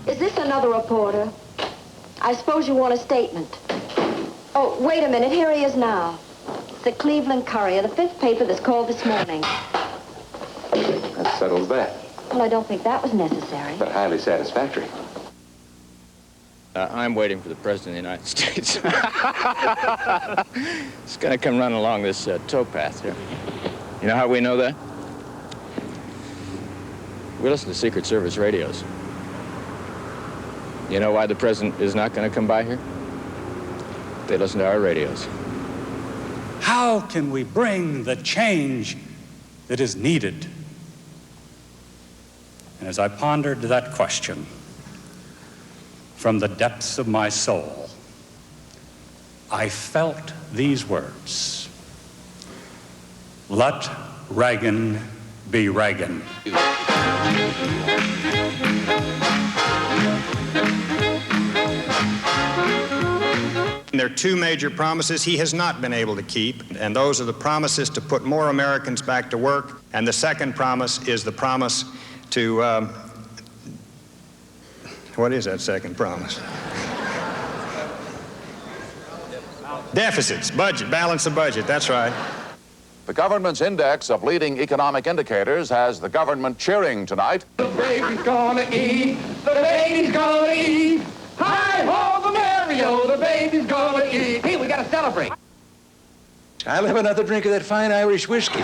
Is this another reporter? I suppose you want a statement. Oh, wait a minute. Here he is now. It's the Cleveland Courier, the 5th paper that's called this morning. That settles that. Well, I don't think that was necessary. But highly satisfactory. I'm waiting for the President of the United States. It's going to come running along this towpath here. You know how we know that? We listen to Secret Service radios. You know why the President is not going to come by here? They listen to our radios. How can we bring the change that is needed? And as I pondered that question, from the depths of my soul, I felt these words: let Reagan be Reagan. There are two major promises he has not been able to keep, and those are the promises to put more Americans back to work, and the second promise is the promise to, what is that second promise? Deficits, budget, balance the budget, that's right. The government's index of leading economic indicators has the government cheering tonight. The baby's gonna eat, the baby's gonna eat. Hi-ho, the Mario, the baby's gonna eat. Hey, we gotta celebrate. I'll have another drink of that fine Irish whiskey.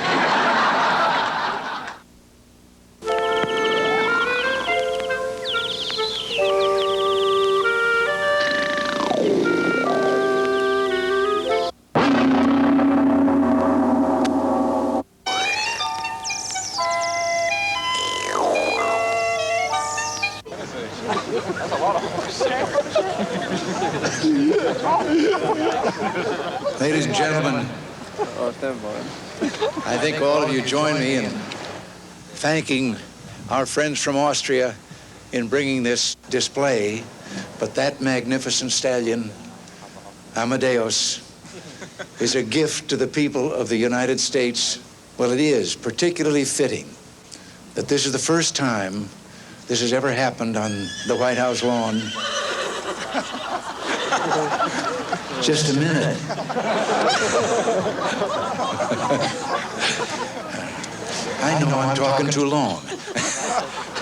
Ladies and gentlemen, I think all of you join me in thanking our friends from Austria in bringing this display, but that magnificent stallion, Amadeus, is a gift to the people of the United States. Well, it is particularly fitting that this is the first time this has ever happened on the White House lawn. Just a minute. I know I'm talking too long.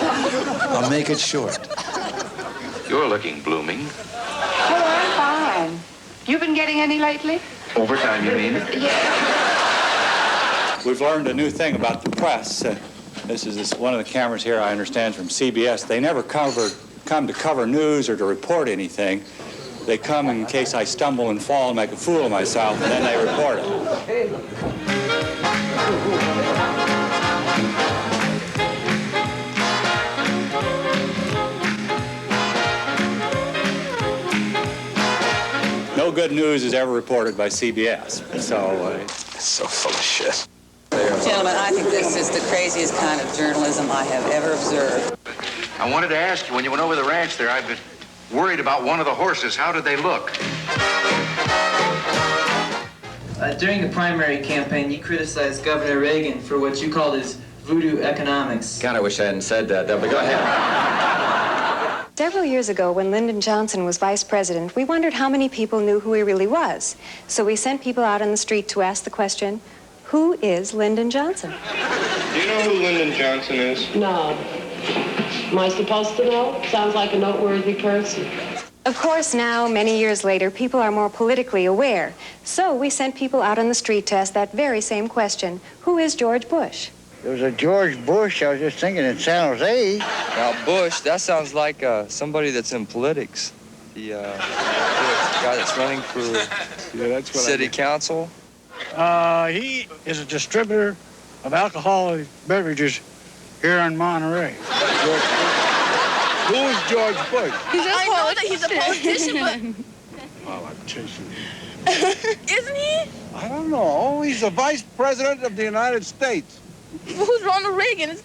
I'll make it short. You're looking blooming. Oh, I'm fine. You been getting any lately? Overtime, you mean? Yeah. We've learned a new thing about the press. This is one of the cameras here, I understand, from CBS. They never come to cover news or to report anything. They come in case I stumble and fall and make a fool of myself, and then they report it. No good news is ever reported by CBS, so... It's so full of shit. Gentlemen, I think this is the craziest kind of journalism I have ever observed. I wanted to ask you, when you went over the ranch there, I've been worried about one of the horses. How did they look? During the primary campaign, you criticized Governor Reagan for what you called his voodoo economics. God, I wish I hadn't said that, but go ahead. Several years ago, when Lyndon Johnson was vice president, we wondered how many people knew who he really was. So we sent people out on the street to ask the question, who is Lyndon Johnson? Do you know who Lyndon Johnson is? No. Am I supposed to know? Sounds like a noteworthy person. Of course, now, many years later, people are more politically aware. So we sent people out on the street to ask that very same question. Who is George Bush? There was a George Bush, I was just thinking, in San Jose. Now, Bush, that sounds like somebody that's in politics. The guy that's running for city council. He is a distributor of alcoholic beverages here in Monterey. Who is George Bush? I know that he's a politician, but... Well, I'm chasing him. Isn't he? I don't know. He's the vice president of the United States. Who's Ronald Reagan?